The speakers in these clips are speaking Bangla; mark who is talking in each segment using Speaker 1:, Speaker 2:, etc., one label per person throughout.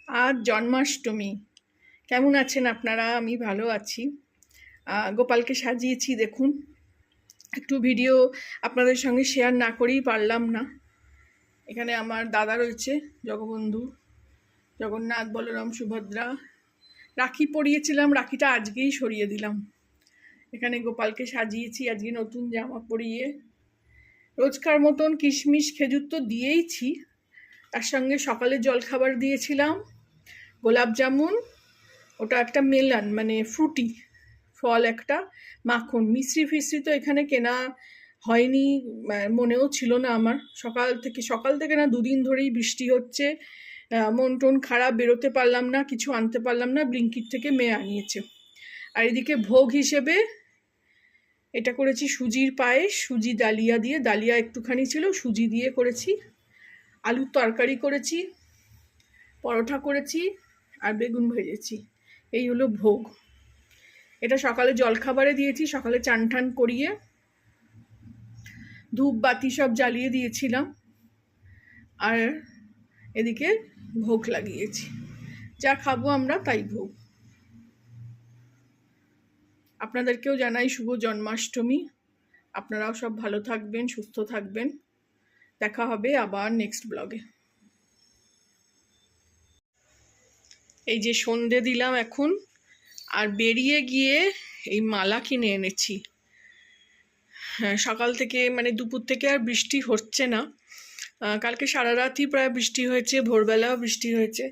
Speaker 1: আজ জন্মাষ্টমী। কেমন আছেন আপনারা? আমি ভালো আছি। গোপালকে সাজিয়েছি দেখুন। একটু ভিডিও আপনাদের সঙ্গে শেয়ার না করেই পারলাম না। এখানে আমার দাদা রয়েছে, জগবন্ধু, জগন্নাথ, বলরাম, সুভদ্রা। রাখি পরিয়েছিলাম, রাখিটা আজকেই সরিয়ে দিলাম। এখানে গোপালকে সাজিয়েছি আজকে নতুন জামা পরিয়ে। রোজকার মতন কিশমিশ খেজুর তো দিয়েইছি, তার সঙ্গে সকালে জলখাবার দিয়েছিলাম গোলাপ জামুন, ওটা একটা মেলান মানে ফ্রুটি ফল, একটা মাখন। মিশ্রি ফিশ্রি তো এখানে কেনা হয়নি, মনেও ছিল না আমার। সকাল থেকে না দুদিন ধরেই বৃষ্টি হচ্ছে, মন টন খারাপ, বেরোতে পারলাম না, কিছু আনতে পারলাম না। ব্লিঙ্কিট থেকে মেয়ে আনিয়েছে। আর এদিকে ভোগ হিসেবে এটা করেছি সুজির পায়েস, সুজি ডালিয়া দিয়ে, ডালিয়া একটুখানি ছিল, সুজি দিয়ে করেছি। আলুর তরকারি করেছি, পরোটা করেছি, আর বেগুন ভেজেছি। এই হলো ভোগ। এটা সকালে জলখাবারে দিয়েছি, সকালে চান টান করিয়ে ধূপ বাতি সব জ্বালিয়ে দিয়েছিলাম। আর এদিকে ভোগ লাগিয়েছি, যা খাবো আমরা তাই ভোগ। আপনাদেরকেও জানাই শুভ জন্মাষ্টমী। আপনারাও সব ভালো থাকবেন, সুস্থ থাকবেন। দেখা হবে আবার নেক্সট ব্লগে। এই যে সন্ধে দিলাম এখন, আর বেরিয়ে গিয়ে এই মালা কিনে এনেছি। সকাল থেকে মানে দুপুর থেকে আর বৃষ্টি হচ্ছে না। কালকে সারা রাতই প্রায় বৃষ্টি হয়েছে, ভোরবেলাও বৃষ্টি হয়েছে।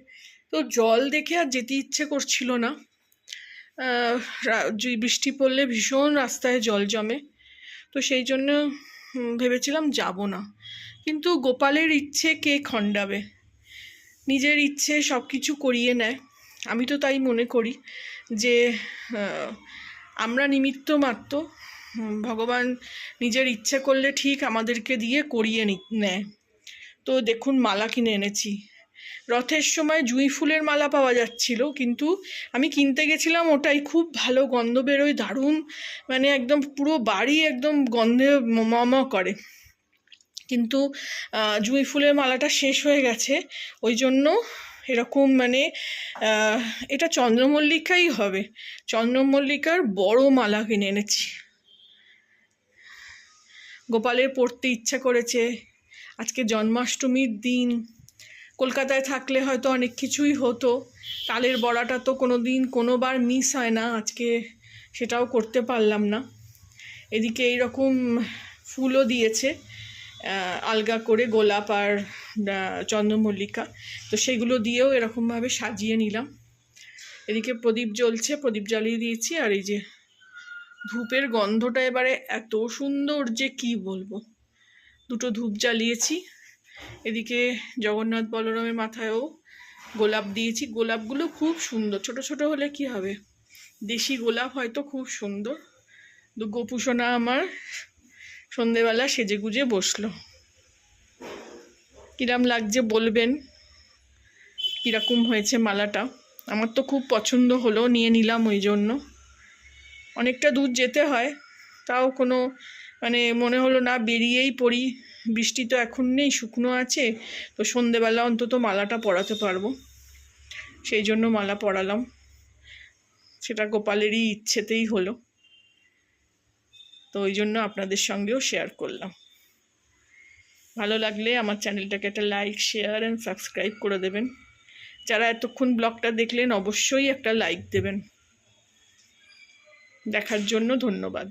Speaker 1: তো জল দেখে আর যেতে ইচ্ছে করছিল না। বৃষ্টি পড়লে ভীষণ রাস্তায় জল জমে, তো সেই জন্য ভেবেছিলাম যাব না। কিন্তু গোপালের ইচ্ছে কে খণ্ডাবে? নিজের ইচ্ছে সব কিছু করিয়ে নেয়। আমি তো তাই মনে করি যে আমরা নিমিত্ত মাত্র, ভগবান নিজের ইচ্ছে করলে ঠিক আমাদেরকে দিয়ে করিয়ে নেয়। তো দেখুন মালা কিনে এনেছি। রথের সময় জুঁই ফুলের মালা পাওয়া যাচ্ছিল, কিন্তু আমি কিনতে গেছিলাম ওটাই, খুব ভালো গন্ধ বেরোয়, দারুণ, মানে একদম পুরো বাড়ি একদম গন্ধে মম করে। কিন্তু জুঁই ফুলের মালাটা শেষ হয়ে গেছে, ওই জন্য এরকম মানে এটা চন্দ্রমল্লিকাই হবে, চন্দ্রমল্লিকার বড় মালা কিনে এনেছি। গোপালের পড়তে ইচ্ছা করেছে, আজকে জন্মাষ্টমীর দিন। কলকাতায় থাকলে হয়তো অনেক কিছুই হতো, তালের বড়াটা তো কোনোবার মিস হয় না, আজকে সেটাও করতে পারলাম না। এদিকে এইরকম ফুলও দিয়েছে আলগা করে, গোলাপ আর চন্দ্রমল্লিকা, তো সেগুলো দিয়েও এরকমভাবে সাজিয়ে নিলাম। এদিকে প্রদীপ জ্বলছে, প্রদীপ জ্বালিয়ে দিয়েছি। আর এই যে ধূপের গন্ধটা এবারে এত সুন্দর যে কি বলবো। দুটো ধূপ জ্বালিয়েছি। এদিকে জগন্নাথ বলরামের মাথায়ও গোলাপ দিয়েছি। গোলাপগুলো খুব সুন্দর, ছোট ছোট হলে কি হবে, দেশি গোলাপ হয়তো খুব সুন্দর। গোপুসোনা আমার সন্ধেবেলা সেজেগুজে বসলো। কিরম লাগছে বলবেন, কীরকম হয়েছে মালাটা। আমার তো খুব পছন্দ হলো, নিয়ে নিলাম। ওই জন্য অনেকটা দূর যেতে হয়, তাও কোনো মানে মনে হলো না, বেরিয়েই পড়ি। বৃষ্টি তো এখন নেই, শুকনো আছে, তো সন্ধেবেলা অন্তত মালাটা পরাতে পারবো, সেই জন্য মালা পরালাম। সেটা গোপালেরই ইচ্ছেতেই হলো, তো ওই জন্য আপনাদের সঙ্গেও শেয়ার করলাম। ভালো লাগলে আমার চ্যানেলটাকে একটা লাইক, শেয়ার অ্যান্ড সাবস্ক্রাইব করে দেবেন। যারা এতক্ষণ ব্লগটা দেখলেন অবশ্যই একটা লাইক দেবেন। দেখার জন্য ধন্যবাদ।